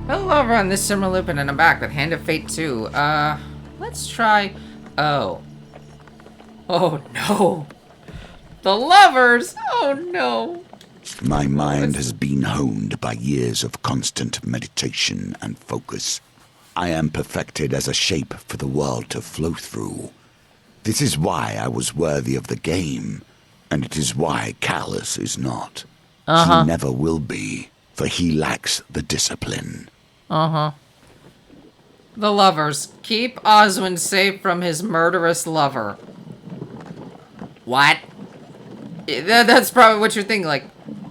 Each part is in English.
Hello everyone, this is Summer Lupin and I'm back with Hand of Fate 2. Let's try... Oh no. The lovers! Oh no. My mind has been honed by years of constant meditation and focus. I am perfected as a shape for the world to flow through. This is why I was worthy of the game, and it is why Callus is not. He never will be, for he lacks the discipline. The lovers. Keep Oswin safe from his murderous lover. What? That's probably what you're thinking, like,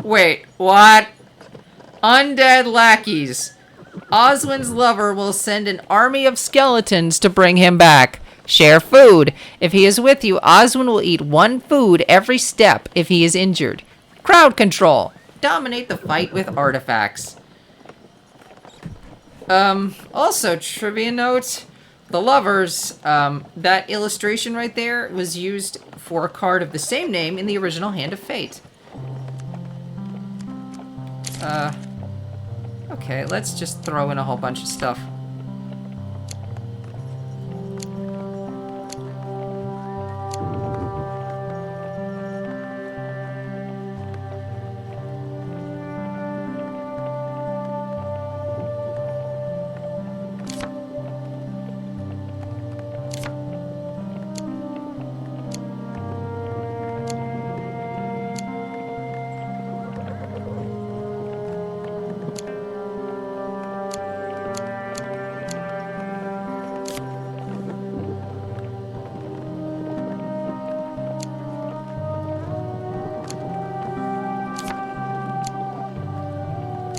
wait, what? Undead lackeys. Oswin's lover will send an army of skeletons to bring him back. Share food. If he is with you, Oswin will eat one food every step if he is injured. Crowd control. Dominate the fight with artifacts. Also, trivia note, the lovers, that illustration right there was used for a card of the same name in the original Hand of Fate. Okay, let's just throw in a whole bunch of stuff.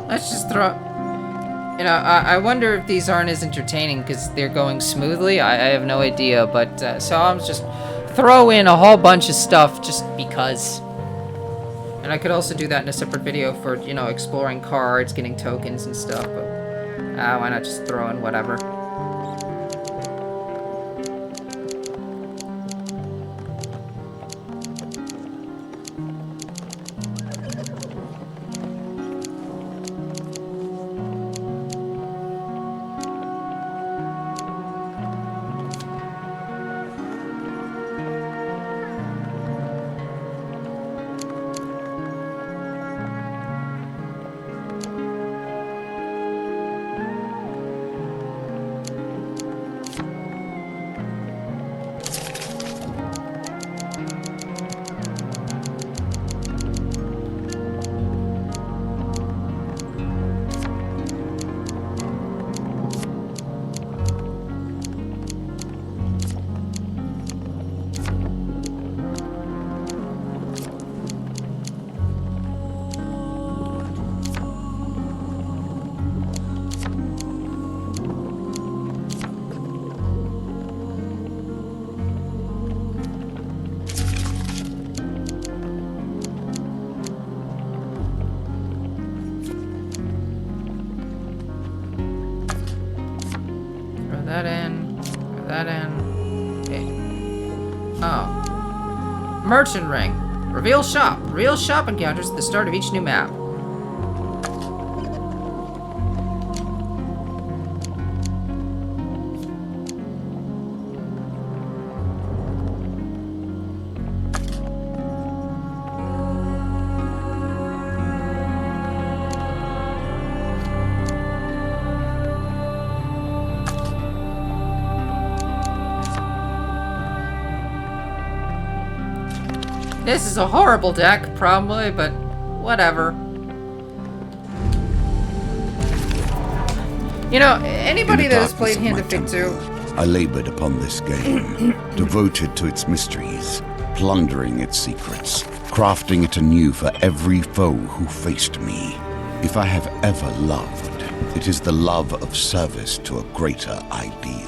Let's just throw... You know, I wonder if these aren't as entertaining because they're going smoothly. I have no idea, but so I'm just throw in a whole bunch of stuff just because. And I could also do that in a separate video for, you know, exploring cards, getting tokens and stuff, but why not just throw in whatever. That in. Okay. Oh. Merchant ring. Reveal shop. Reveal shop encounters at the start of each new map. This is a horrible deck, probably, but whatever. You know, anybody that has played Hand of Fate 2... I labored upon this game, devoted to its mysteries, plundering its secrets, crafting it anew for every foe who faced me. If I have ever loved, it is the love of service to a greater ideal.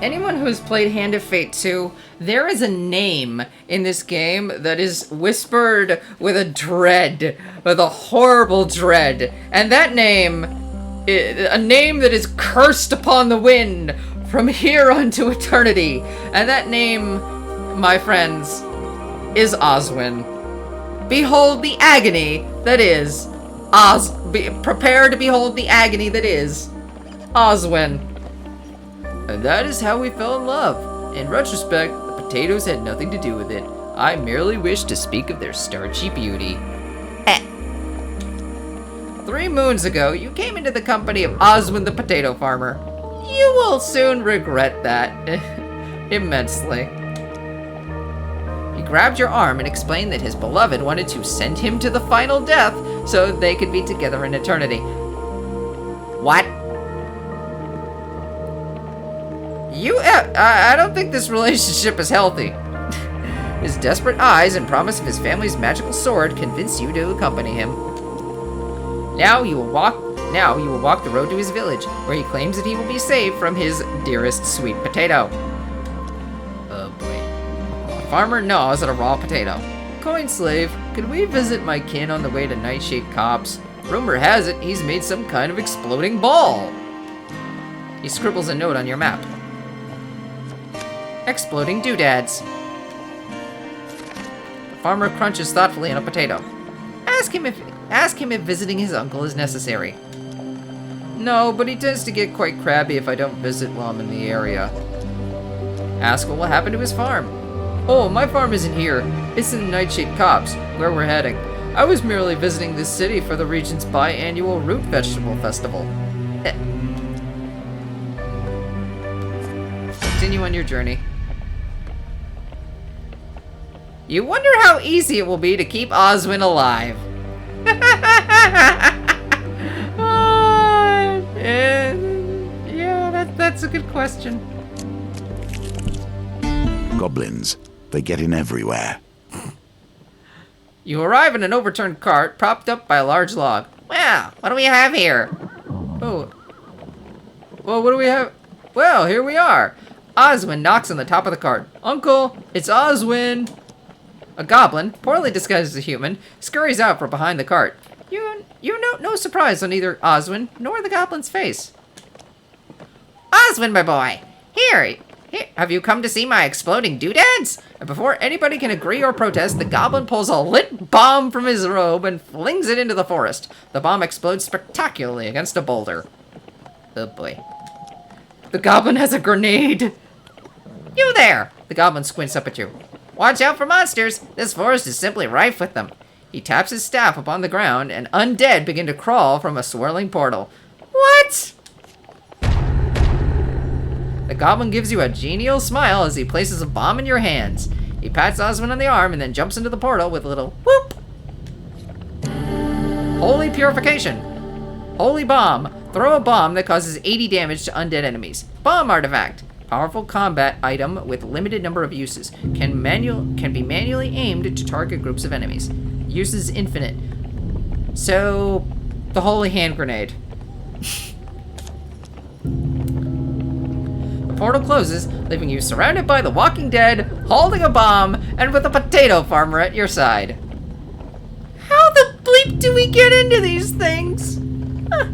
Anyone who has played Hand of Fate 2, there is a name in this game that is whispered with a dread, with a horrible dread. And that name, a name that is cursed upon the wind from here unto eternity. And that name, my friends, is Oswin. Behold the agony that is Prepare to behold the agony that is Oswin. And that is how we fell in love. In retrospect, the potatoes had nothing to do with it. I merely wished to speak of their starchy beauty. 3 moons ago, you came into the company of Oswin the potato farmer. You will soon regret that immensely. He grabbed your arm and explained that his beloved wanted to send him to the final death so they could be together in eternity. What? I don't think this relationship is healthy. His desperate eyes and promise of his family's magical sword convinced you to accompany him. Now you will walk the road to his village, where he claims that he will be saved from his dearest sweet potato. Oh boy. The farmer gnaws at a raw potato. Coin slave, could we visit my kin on the way to Nightshade Copse? Rumor has it he's made some kind of exploding ball. He scribbles a note on your map. Exploding doodads. The farmer crunches thoughtfully on a potato. Ask him if visiting his uncle is necessary. No, but he tends to get quite crabby if I don't visit while I'm in the area. Ask what will happen to his farm. Oh, my farm isn't here. It's in Nightshade Copse, where we're heading. I was merely visiting this city for the region's biannual root vegetable festival. Continue on your journey. You wonder how easy it will be to keep Oswin alive. Yeah, that's a good question. Goblins, they get in everywhere. You arrive in an overturned cart propped up by a large log. Well, what do we have here? Oh. Well, what do we have? Well, here we are. Oswin knocks on the top of the cart. Uncle, it's Oswin. A goblin, poorly disguised as a human, scurries out from behind the cart. You note no surprise on either Oswin nor the goblin's face. Oswin, my boy! Here, have you come to see my exploding doodads? And before anybody can agree or protest, the goblin pulls a lit bomb from his robe and flings it into the forest. The bomb explodes spectacularly against a boulder. Oh boy. The goblin has a grenade! You there! The goblin squints up at you. Watch out for monsters! This forest is simply rife with them. He taps his staff upon the ground, and undead begin to crawl from a swirling portal. What? The goblin gives you a genial smile as he places a bomb in your hands. He pats Oswin on the arm and then jumps into the portal with a little whoop. Holy purification. Holy bomb. Throw a bomb that causes 80 damage to undead enemies. Bomb artifact. Powerful combat item with limited number of uses. Can be manually aimed to target groups of enemies. Uses infinite. So, the holy hand grenade. The portal closes, leaving you surrounded by the walking dead, holding a bomb, and with a potato farmer at your side. How the bleep do we get into these things? Huh.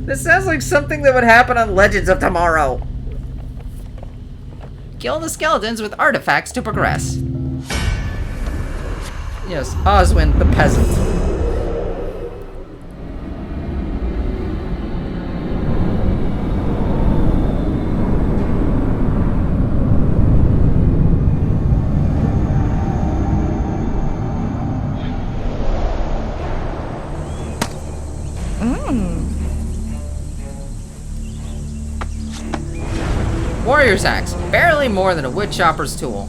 This sounds like something that would happen on Legends of Tomorrow. Kill the skeletons with artifacts to progress. Yes, Oswin the peasant. Warrior's axe, barely more than a wood chopper's tool.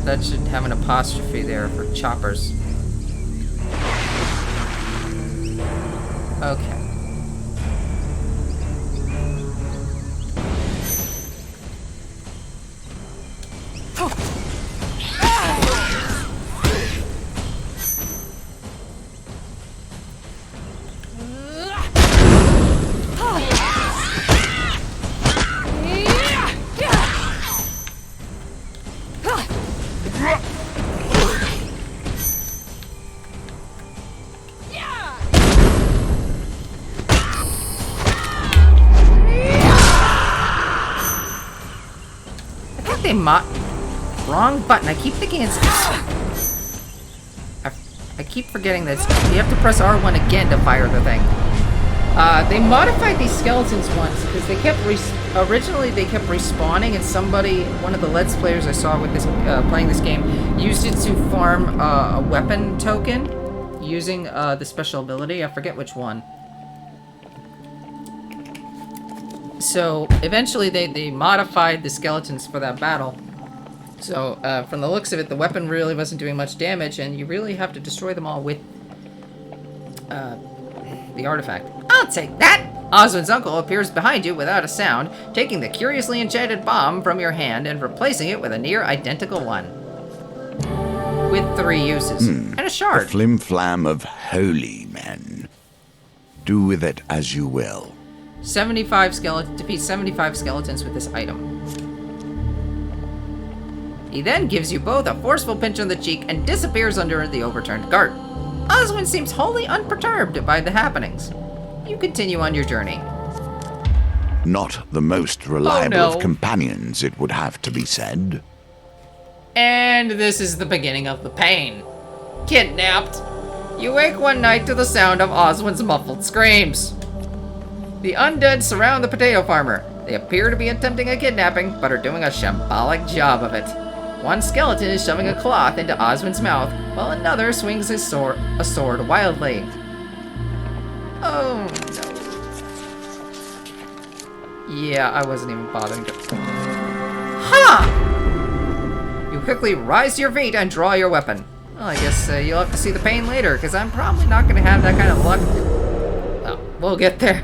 That should have an apostrophe there for choppers. Okay. Wrong button. I keep thinking it's... I keep forgetting that you have to press R1 again to fire the thing. They modified these skeletons once because they kept originally they kept respawning, and one of the Let's Players I saw with this playing this game, used it to farm a weapon token using the special ability. I forget which one. So eventually they modified the skeletons for that battle. So from the looks of it, the weapon really wasn't doing much damage, and you really have to destroy them all with the artifact. I'll take that! Oswald's uncle appears behind you without a sound, taking the curiously enchanted bomb from your hand and replacing it with a near identical one. With 3 uses. And a shard. The flim-flam of holy men. Do with it as you will. 75 skeletons. Defeat 75 skeletons with this item. He then gives you both a forceful pinch on the cheek and disappears under the overturned cart. Oswald seems wholly unperturbed by the happenings. You continue on your journey. Not the most reliable of companions, it would have to be said. And this is the beginning of the pain. Kidnapped. You wake one night to the sound of Oswald's muffled screams. The undead surround the potato farmer. They appear to be attempting a kidnapping, but are doing a shambolic job of it. One skeleton is shoving a cloth into Oswald's mouth, while another swings a sword wildly. Oh, no. Yeah, I wasn't even bothering to... Ha! You quickly rise to your feet and draw your weapon. Well, I guess you'll have to see the pain later, because I'm probably not going to have that kind of luck. Well, we'll get there.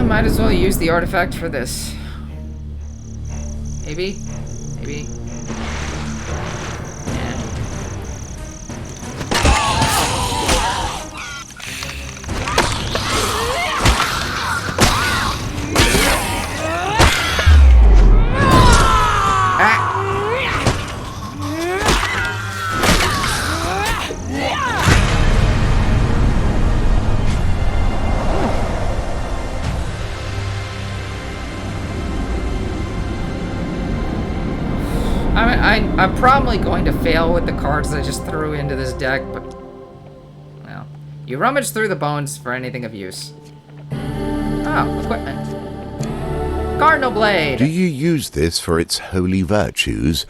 Might as well use the artifact for this. Maybe? Maybe? I'm probably going to fail with the cards I just threw into this deck, but... well. You rummage through the bones for anything of use. Oh, equipment. Cardinal Blade! Do you use this for its holy virtues,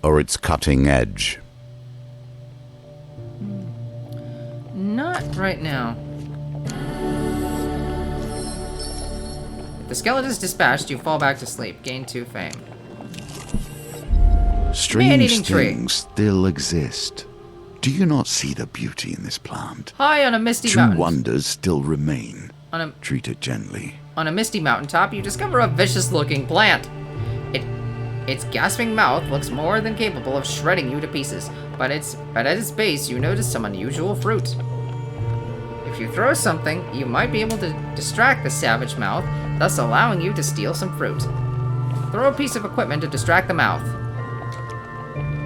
or its cutting edge? Not right now. If the skeleton is dispatched, you fall back to sleep. Gain 2 fame. Strange things still exist. Do you not see the beauty in this plant? High on a misty mountain. True wonders still remain. Treat it gently. On a misty mountaintop, you discover a vicious-looking plant. Its gasping mouth looks more than capable of shredding you to pieces, but at its base, you notice some unusual fruit. If you throw something, you might be able to distract the savage mouth, thus allowing you to steal some fruit. Throw a piece of equipment to distract the mouth.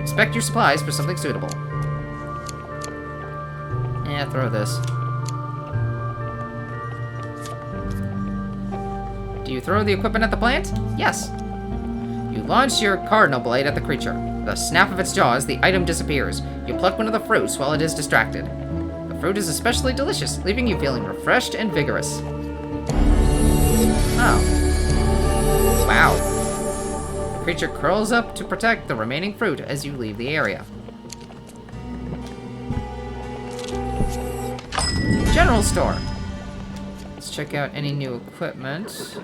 Inspect your supplies for something suitable. Yeah, throw this. Do you throw the equipment at the plant? Yes. You launch your Cardinal Blade at the creature. With a snap of its jaws, the item disappears. You pluck one of the fruits while it is distracted. The fruit is especially delicious, leaving you feeling refreshed and vigorous. Oh. Wow. The creature curls up to protect the remaining fruit as you leave the area. General store. Let's check out any new equipment.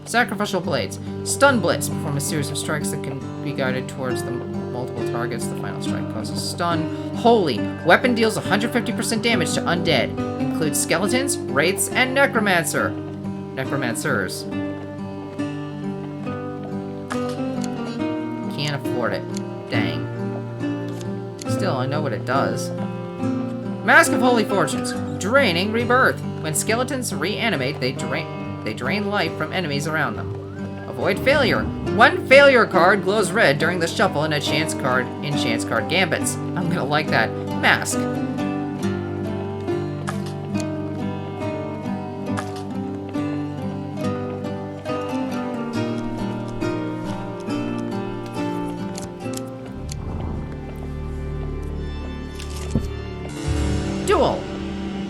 Sacrificial blades. Stun blitz. Perform a series of strikes that can be guided towards the multiple targets. The final strike causes stun. Holy. Weapon deals 150% damage to undead. Includes skeletons, wraiths, and necromancers. Can't afford it. Dang. Still, I know what it does. Mask of Holy Fortunes. Draining rebirth. When skeletons reanimate, they drain life from enemies around them. Avoid failure. One failure card glows red during the shuffle in chance card gambits. I'm gonna like that. Mask. duel.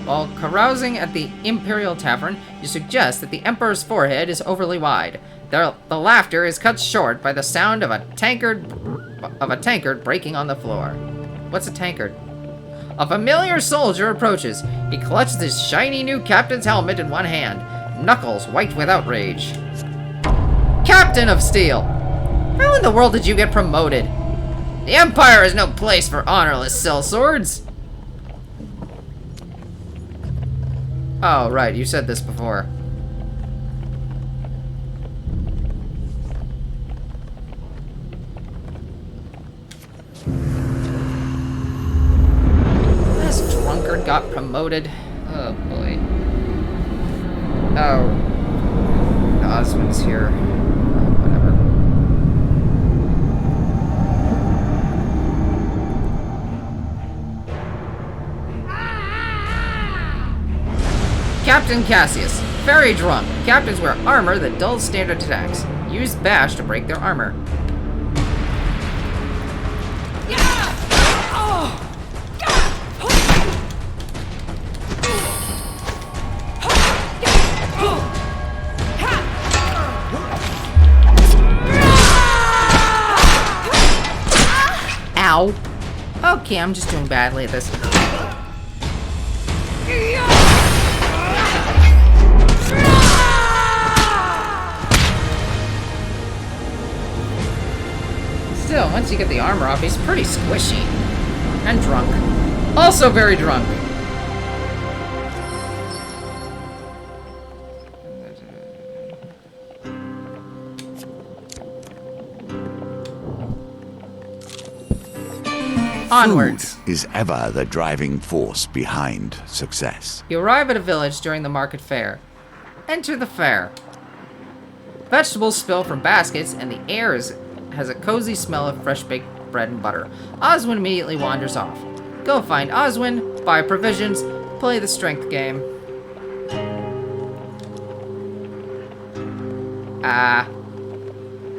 While carousing at the Imperial Tavern, you suggest that the Emperor's forehead is overly wide. The laughter is cut short by the sound of a tankard breaking on the floor. What's a tankard? A familiar soldier approaches. He clutches his shiny new captain's helmet in one hand, knuckles white with outrage. Captain of Steel! How in the world did you get promoted? The Empire is no place for honorless sellswords. Oh, right, you said this before. This drunkard got promoted. Oh, boy. Oh. Oswin's here. Whatever. Captain Cassius. Very drunk. Captains wear armor that dulls standard attacks. Use bash to break their armor. Ow. Okay, I'm just doing badly at this. Still, once you get the armor off, he's pretty squishy. And drunk. Also very drunk. Onwards. Food is ever the driving force behind success. You arrive at a village during the market fair. Enter the fair. Vegetables spill from baskets, and the air has a cozy smell of fresh-baked bread and butter. Oswin immediately wanders off. Go find Oswin, buy provisions, play the strength game.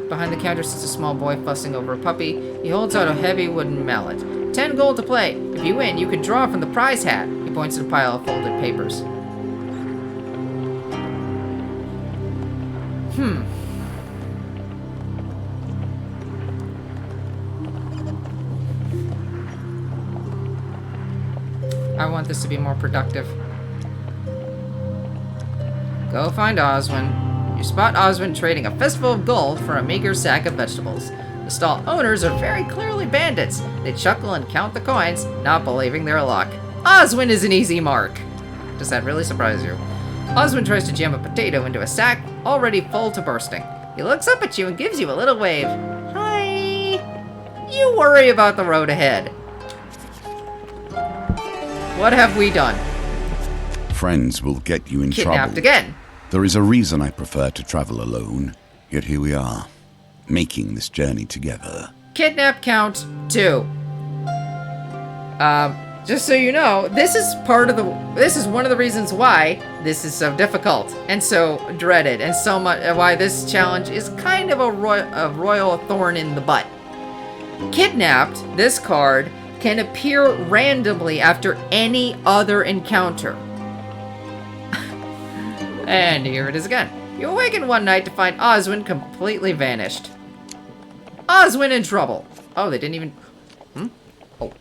Behind the counter sits a small boy fussing over a puppy. He holds out a heavy wooden mallet. 10 gold to play. If you win, you can draw from the prize hat. He points to a pile of folded papers. I want this to be more productive. Go find Oswin. You spot Oswin trading a fistful of gold for a meager sack of vegetables. The stall owners are very clearly bandits. They chuckle and count the coins, not believing their luck. Oswin is an easy mark. Does that really surprise you? Oswin tries to jam a potato into a sack already full to bursting. He looks up at you and gives you a little wave. Hi. You worry about the road ahead. What have we done? Friends will get you in trouble. Kidnapped again. There is a reason I prefer to travel alone, yet here we are, making this journey together. Kidnap count 2. Just so you know, this is one of the reasons why this is so difficult and so dreaded and so much why this challenge is kind of a royal thorn in the butt. Kidnapped, this card, can appear randomly after any other encounter. And here it is again. You awaken one night to find Oswin completely vanished. Oswin in trouble. Oh, they didn't even... Oh.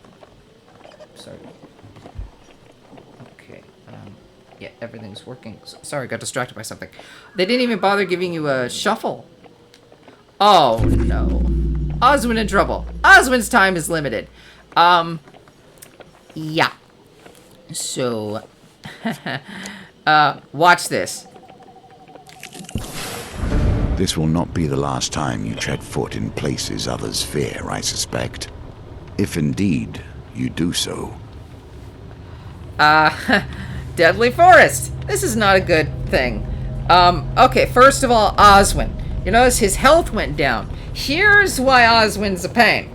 Sorry. Okay. Yeah, everything's working. Sorry, got distracted by something. They didn't even bother giving you a shuffle. Oh, no. Oswin in trouble. Oswin's time is limited. Yeah. So... watch this. This will not be the last time you tread foot in places others fear, I suspect. If indeed you do so. Deadly Forest. This is not a good thing. Okay, first of all, Oswin. You notice his health went down. Here's why Oswin's a pain.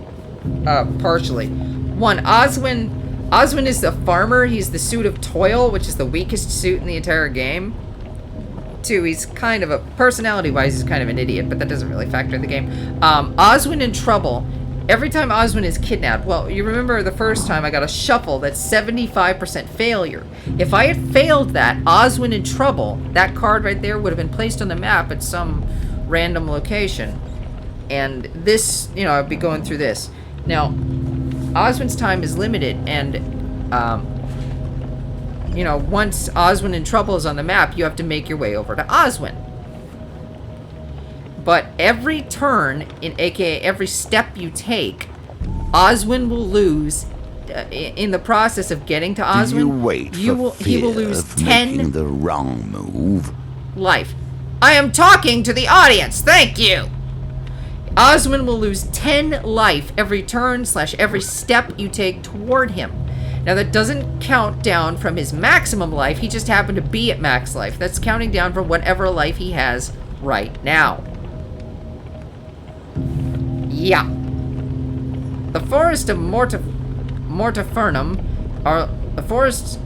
Partially. One, Oswin is the farmer. He's the suit of toil, which is the weakest suit in the entire game. 2, he's kind of a... Personality-wise, he's kind of an idiot, but that doesn't really factor in the game. Oswin in trouble Every time Oswin is kidnapped, well, you remember the first time I got a shuffle that's 75% failure. If I had failed that, Oswin in trouble, that card right there would have been placed on the map at some random location. And this, you know, I'd be going through this. Now, Oswin's time is limited, and, you know, once Oswin in trouble is on the map, you have to make your way over to Oswin. But every turn, aka every step you take, Oswin will lose. In the process of getting to Oswin, Do you wait he will lose of 10 making the wrong move. life. I am talking to the audience. Thank you. Oswin will lose 10 life every turn / every step you take toward him. Now that doesn't count down from his maximum life. He just happened to be at max life. That's counting down from whatever life he has right now. Yeah. The Forest of Mortifernum are forests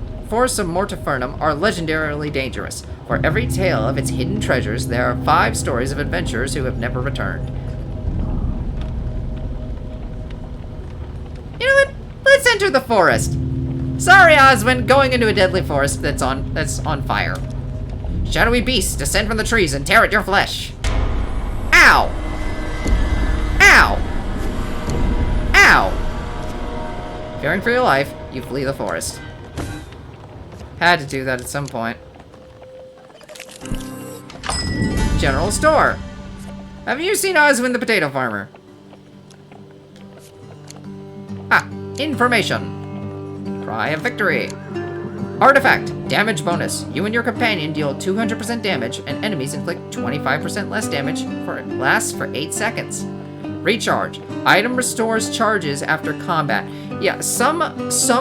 of Mortifernum are legendarily dangerous. For every tale of its hidden treasures, there are 5 stories of adventurers who have never returned. You know what? Let's enter the forest. Sorry, Oswin, going into a deadly forest that's on fire. Shadowy beasts descend from the trees and tear at your flesh. Ow! Ow! Ow! Fearing for your life, you flee the forest. Had to do that at some point. General store. Have you seen Oswin the potato farmer? Ah, information. Cry of victory. Artifact, damage bonus. You and your companion deal 200% damage, and enemies inflict 25% less damage lasts for 8 seconds. Recharge. Item restores charges after combat. Yeah, some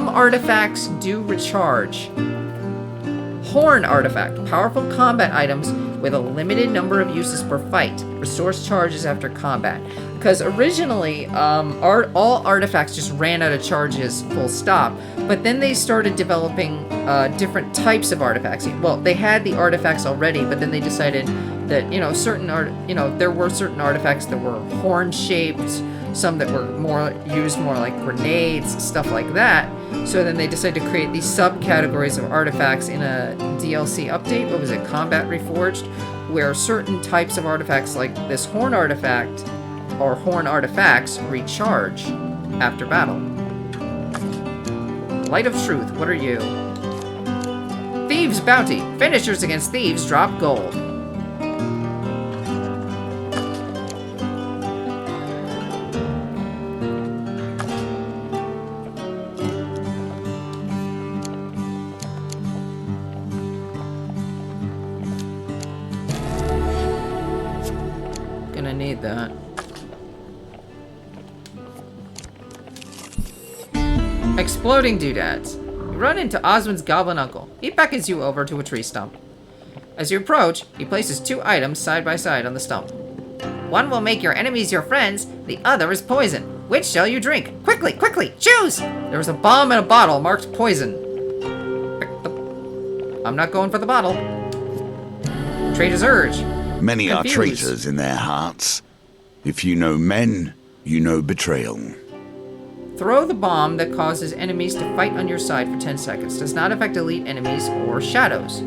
artifacts do recharge. Horn artifact. Powerful combat items with a limited number of uses per fight. Restores charges after combat. Because originally, all artifacts just ran out of charges full stop. But then they started developing different types of artifacts. Well, they had the artifacts already, but then they decided that, you know, there were certain artifacts that were horn-shaped, some that were used more like grenades, stuff like that. So then they decided to create these subcategories of artifacts in a DLC update. What was it? Combat Reforged, where certain types of artifacts like this horn artifact or horn artifacts recharge after battle. Light of Truth, what are you? Thieves' Bounty. Finishers against thieves drop gold. Gonna need that. Exploding doodads. You run into Oswin's goblin uncle. He beckons you over to a tree stump. As you approach, he places 2 items side by side on the stump. One will make your enemies your friends, the other is poison. Which shall you drink? Quickly, quickly, choose! There was a bomb in a bottle marked poison. I'm not going for the bottle. Traitor's urge. Many are Confused. traitors in their hearts. If you know men, you know betrayal. Throw the bomb that causes enemies to fight on your side for 10 seconds. Does not affect elite enemies or shadows.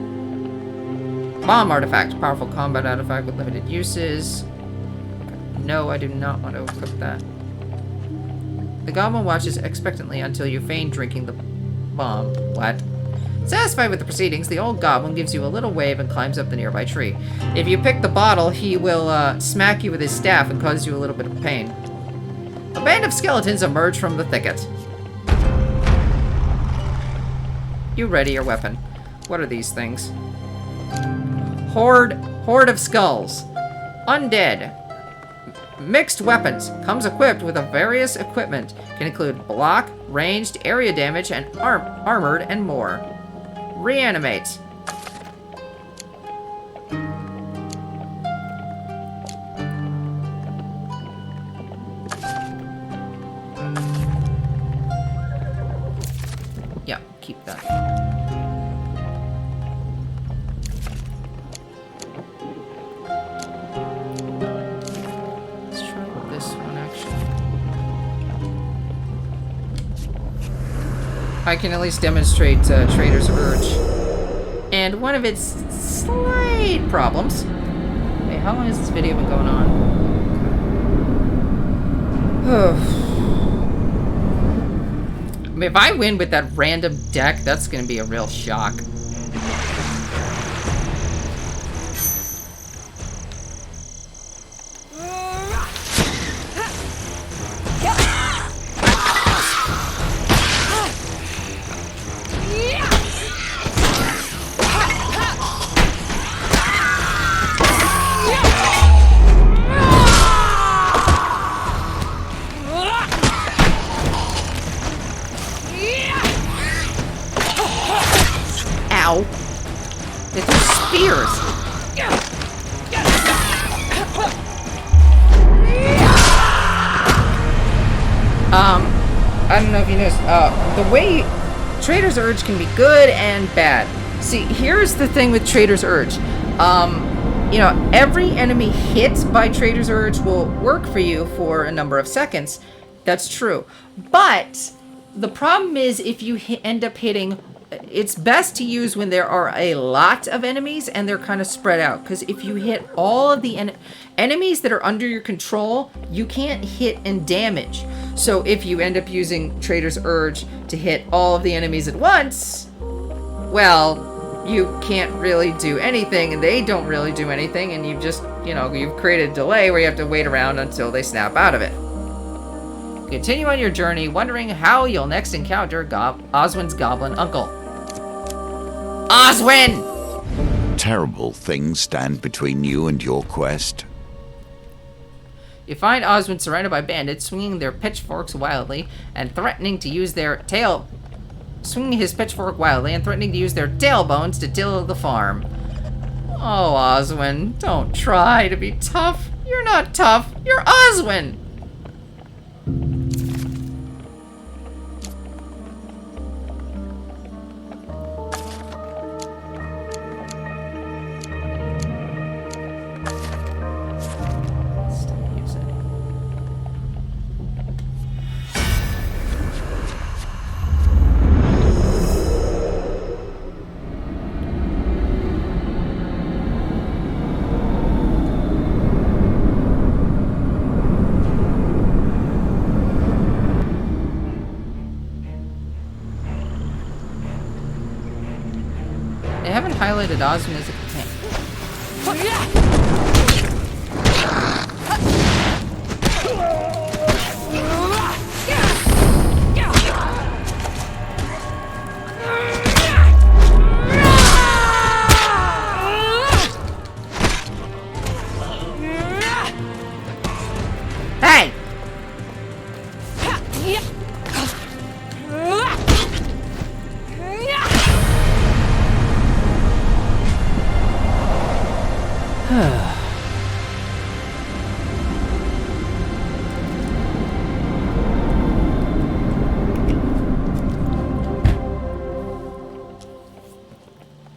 Bomb artifact. Powerful combat artifact with limited uses. Okay. No, I do not want to equip that. The goblin watches expectantly until you feign drinking the bomb. What? Satisfied with the proceedings, the old goblin gives you a little wave and climbs up the nearby tree. If you pick the bottle, he will smack you with his staff and cause you a little bit of pain. A band of skeletons emerge from the thicket. You ready your weapon. What are these things? Horde of skulls. Undead. Mixed weapons. Comes equipped with a various equipment. Can include block, ranged, area damage, and armored, and more. Reanimate. Yeah, keep that. Let's try this one, actually. I can at least demonstrate Trader's Urge. And one of its slight problems... Wait, how long has this video been going on? I mean, if I win with that random deck, that's going to be a real shock. Ow. They threw spears. I don't know if you noticed, the way Trader's Urge can be good and bad. See, here's the thing with Trader's Urge. You know, every enemy hit by Trader's Urge will work for you for a number of seconds. That's true. But the problem is if you end up hitting... It's best to use when there are a lot of enemies and they're kind of spread out. Because if you hit all of the enemies that are under your control, you can't hit and damage. So if you end up using Trader's Urge to hit all of the enemies at once, well, you can't really do anything and they don't really do anything. And you've just, you know, you've created a delay where you have to wait around until they snap out of it. Continue on your journey, wondering how you'll next encounter Oswin's goblin uncle. Oswin! Terrible things stand between you and your quest. You find Oswin surrounded by bandits, swinging their pitchforks wildly and threatening to use their swinging his pitchfork wildly and threatening to use their tailbones to till the farm. Oh, Oswin, don't try to be tough. You're not tough. You're Oswin. They haven't highlighted Oswin as a companion. Hey!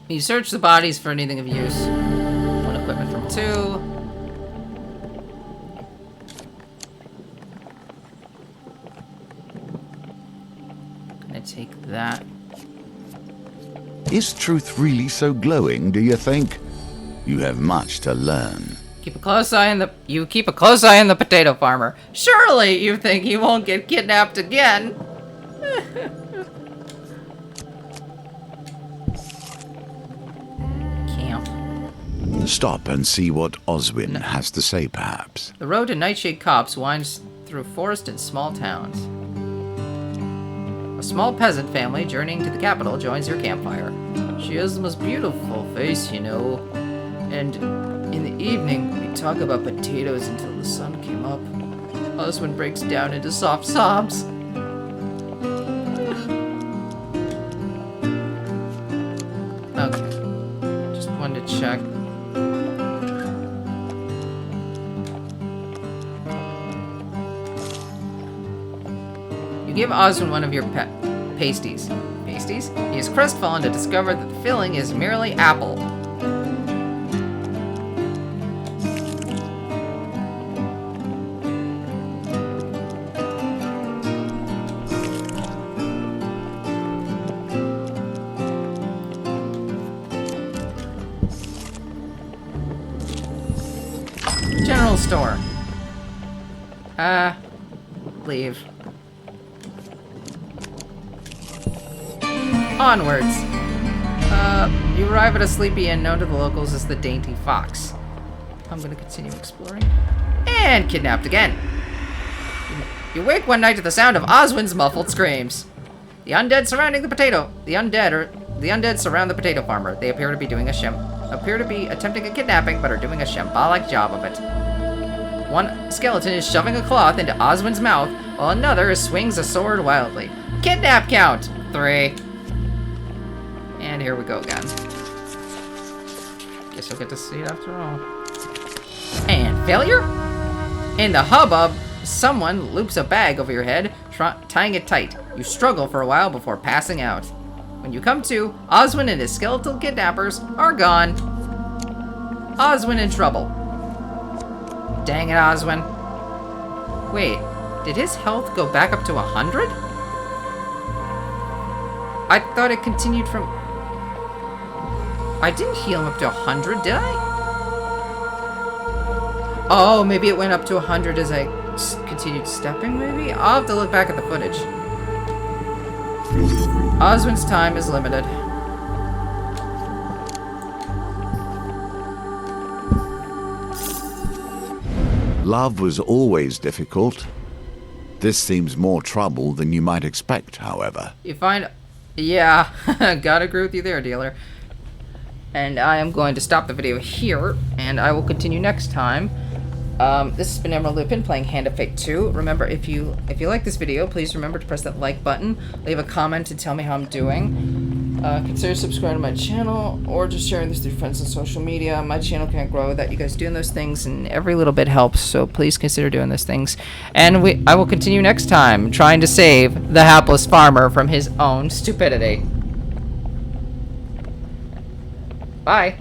You search the bodies for anything of use. One equipment from 2. Gonna take that. Is truth really so glowing, do you think? You have much to learn. Keep a close eye on the potato farmer. Surely you think he won't get kidnapped again. Camp. Stop and see what Oswin has to say, perhaps. The road to Nightshade Copse winds through forest and small towns. A small peasant family journeying to the capital joins your campfire. She has the most beautiful face, you know. And in the evening, we talk about potatoes until the sun came up. Oswin breaks down into soft sobs. Okay. Just wanted to check. You give Oswin one of your pasties. Pasties? He is crestfallen to discover that the filling is merely apple. general store. Leave. Onwards. You arrive at a sleepy inn known to the locals as the Dainty Fox. I'm gonna continue exploring. And kidnapped again. You wake one night to the sound of Oswin's muffled screams. The undead surrounding the undead surround the potato farmer. They appear to be attempting a kidnapping, but are doing a shambolic job of it. One skeleton is shoving a cloth into Oswin's mouth, while another swings a sword wildly. Kidnap count 3. And here we go again. Guess you'll get to see it after all. And failure? In the hubbub, someone loops a bag over your head, tying it tight. You struggle for a while before passing out. When you come to, Oswin and his skeletal kidnappers are gone. Oswin in trouble. Dang it, Oswin. Wait, did his health go back up to 100? I thought it continued from... I didn't heal him up to 100, did I? Oh, maybe it went up to 100 as I continued stepping, maybe? I'll have to look back at the footage. Oswin's time is limited. Love was always difficult. This seems more trouble than you might expect, however. You find... Yeah, gotta agree with you there, dealer. And I am going to stop the video here, and I will continue next time. This has been Emerald Lupin playing Hand of Fate 2. Remember, if you like this video, please remember to press that like button, leave a comment to tell me how I'm doing. Consider subscribing to my channel, or just sharing this with your friends on social media. My channel can't grow without you guys doing those things, and every little bit helps, so please consider doing those things. And I will continue next time, trying to save the hapless farmer from his own stupidity. Bye.